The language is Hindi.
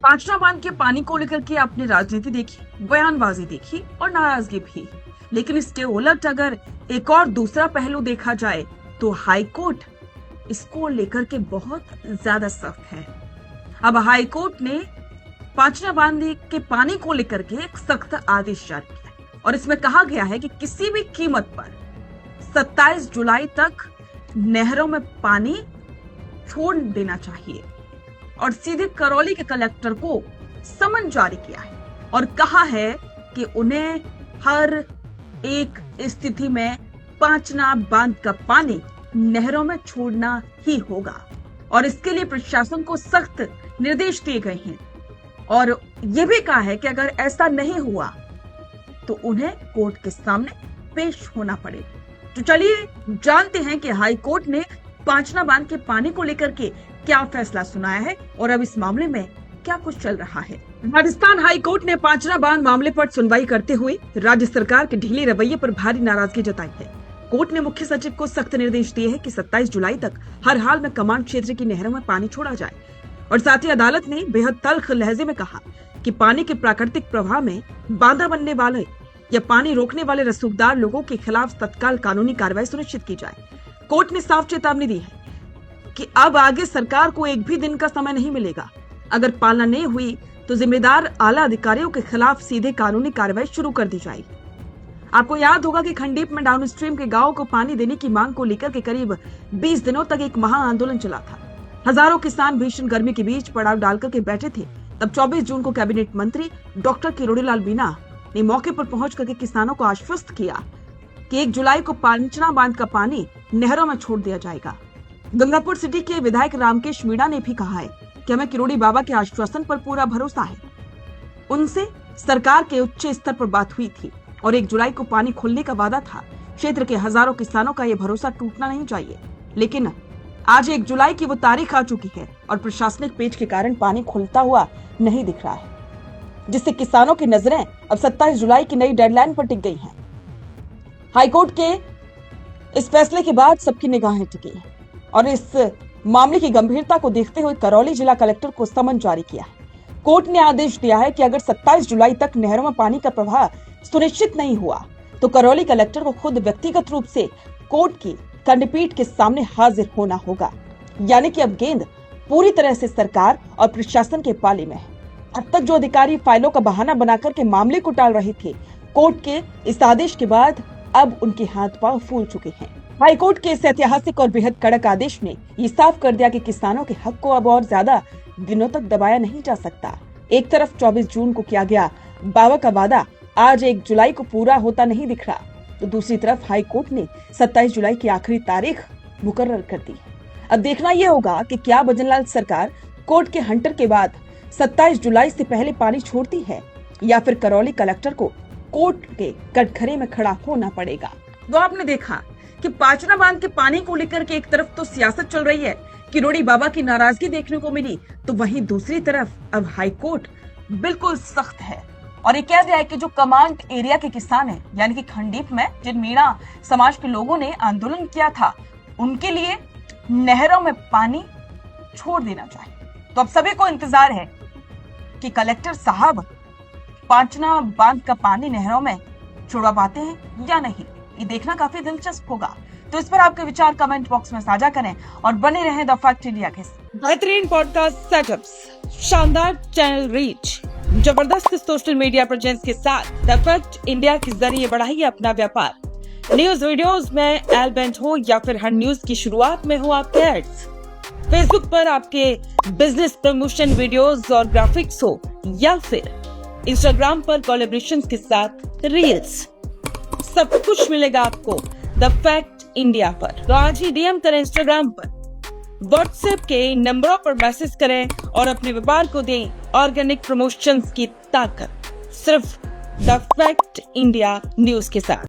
पांचना बांध के पानी को लेकर के आपने राजनीति देखी, बयानबाजी देखी और नाराजगी भी, लेकिन इसके उलट अगर एक और दूसरा पहलू देखा जाए तो हाई कोर्ट इसको लेकर के बहुत ज्यादा सख्त है। अब हाई कोर्ट ने पांचना बांध के पानी को लेकर के एक सख्त आदेश जारी किया और इसमें कहा गया है कि किसी भी कीमत पर 27 जुलाई तक नहरों में पानी छोड़ देना चाहिए और सीधे करौली के कलेक्टर को समन जारी किया है और कहा है कि उन्हें हर एक स्थिति में पांचना बांध का पानी नहरों में छोड़ना ही होगा और इसके लिए प्रशासन को सख्त निर्देश दिए गए हैं और यह भी कहा है कि अगर ऐसा नहीं हुआ तो उन्हें कोर्ट के सामने पेश होना पड़ेगा। तो चलिए जानते हैं कि हाई कोर्ट ने पांचना बांध के पानी को लेकर के क्या फैसला सुनाया है और अब इस मामले में क्या कुछ चल रहा है। राजस्थान हाई कोर्ट ने पांचना बांध मामले पर सुनवाई करते हुए राज्य सरकार के ढीले रवैये पर भारी नाराजगी जताई है। कोर्ट ने मुख्य सचिव को सख्त निर्देश दिए हैं कि 27 जुलाई तक हर हाल में कमांड क्षेत्र की नहरों में पानी छोड़ा जाए और साथ ही अदालत ने बेहद तल्ख लहजे में कहा कि पानी के प्राकृतिक प्रवाह में बाधा बनने वाले या पानी रोकने वाले रसूखदार लोगों के खिलाफ तत्काल कानूनी कार्रवाई सुनिश्चित की जाए। कोर्ट ने साफ चेतावनी दी है कि अब आगे सरकार को एक भी दिन का समय नहीं मिलेगा। अगर पालना नहीं हुई तो जिम्मेदार आला अधिकारियों के खिलाफ सीधे कानूनी कार्रवाई शुरू कर दी जाएगी। आपको याद होगा कि खंडीप में डाउनस्ट्रीम के गांव को पानी देने की मांग को लेकर के करीब 20 दिनों तक एक महा आंदोलन चला था। हजारों किसान भीषण गर्मी के बीच पड़ाव डालकर के बैठे थे। तब 24 जून को कैबिनेट मंत्री डॉक्टर किरोड़ीलाल मीणा ने मौके पर पहुंच करके किसानों को आश्वस्त किया कि 1 जुलाई को पांचना बांध का पानी नहरों में छोड़ दिया जाएगा। गंगापुर सिटी के विधायक रामकेश मीणा ने भी कहा है कि हमें किरोड़ी बाबा के आश्वासन पर पूरा भरोसा है। उनसे सरकार के उच्च स्तर पर बात हुई थी और 1 जुलाई को पानी खोलने का वादा था। क्षेत्र के हजारों किसानों का ये भरोसा टूटना नहीं चाहिए, लेकिन आज 1 जुलाई की वो तारीख आ चुकी है और प्रशासनिक पेच के कारण पानी खुलता हुआ नहीं दिख रहा है, जिससे किसानों की नजरें अब 27 जुलाई की नई डेडलाइन पर टिक गई हैं। हाईकोर्ट के इस फैसले के बाद सबकी निगाहें टिकी हैं और इस मामले की गंभीरता को देखते हुए करौली जिला कलेक्टर को समन जारी किया है। कोर्ट ने आदेश दिया है कि अगर 27 जुलाई तक नहरों में पानी का प्रवाह सुनिश्चित नहीं हुआ तो करौली कलेक्टर को खुद व्यक्तिगत रूप से कोर्ट की खंडपीठ के सामने हाजिर होना होगा। यानी कि अब गेंद पूरी तरह से सरकार और प्रशासन के पाले में है। अब तक जो अधिकारी फाइलों का बहाना बनाकर के मामले को टाल रहे थे, कोर्ट के इस आदेश के बाद अब उनके हाथ पांव फूल चुके हैं। हाईकोर्ट के इस ऐतिहासिक और बेहद कड़क आदेश ने ये साफ कर दिया कि किसानों के हक को अब और ज्यादा दिनों तक दबाया नहीं जा सकता। एक तरफ 24 जून को किया गया बाबा का वादा आज 1 जुलाई को पूरा होता नहीं दिख रहा, तो दूसरी तरफ हाई कोर्ट ने 27 जुलाई की आखिरी तारीख मुकर्रर कर दी। अब देखना यह होगा कि क्या भजनलाल सरकार कोर्ट के हंटर के बाद 27 जुलाई से पहले पानी छोड़ती है या फिर करौली कलेक्टर को कोर्ट के कटघरे में खड़ा होना पड़ेगा। तो आपने देखा कि पांचना बांध के पानी को लेकर के एक तरफ तो सियासत चल रही है, किरोड़ी बाबा की नाराजगी देखने को मिली, तो वहीं दूसरी तरफ अब हाई कोर्ट बिल्कुल सख्त है और ये कह दिया है कि जो कमांड एरिया के किसान हैं, यानी कि खंडीप में जिन मीणा समाज के लोगों ने आंदोलन किया था, उनके लिए नहरों में पानी छोड़ देना चाहिए। तो अब सभी को इंतजार है कि कलेक्टर साहब पांचना बांध का पानी नहरों में छोड़ा पाते हैं या नहीं, ये देखना काफी दिलचस्प होगा। तो इस पर आपके विचार कमेंट बॉक्स में साझा करें और बने रहें द फैक्ट इंडिया के साथ। बेहतरीन पॉडकास्ट सेटअप्स, शानदार चैनल रीच, जबरदस्त सोशल मीडिया प्रेजेंस के साथ द फैक्ट इंडिया के जरिए बढ़ाइए अपना व्यापार। न्यूज वीडियोस में एल बेंट हो या फिर हर न्यूज की शुरुआत में हो आपके एड्स, फेसबुक पर आपके बिजनेस प्रमोशन वीडियोस और ग्राफिक्स हो या फिर इंस्टाग्राम पर कोलैबोरेशंस के साथ रील्स, सब कुछ मिलेगा आपको द फैक्ट इंडिया पर। तो आज ही डीएम करें इंस्टाग्राम पर, व्हाट्सएप के नंबरों पर मैसेज करें और अपने व्यापार को दें ऑर्गेनिक प्रमोशंस की ताकत, सिर्फ द फैक्ट इंडिया न्यूज के साथ।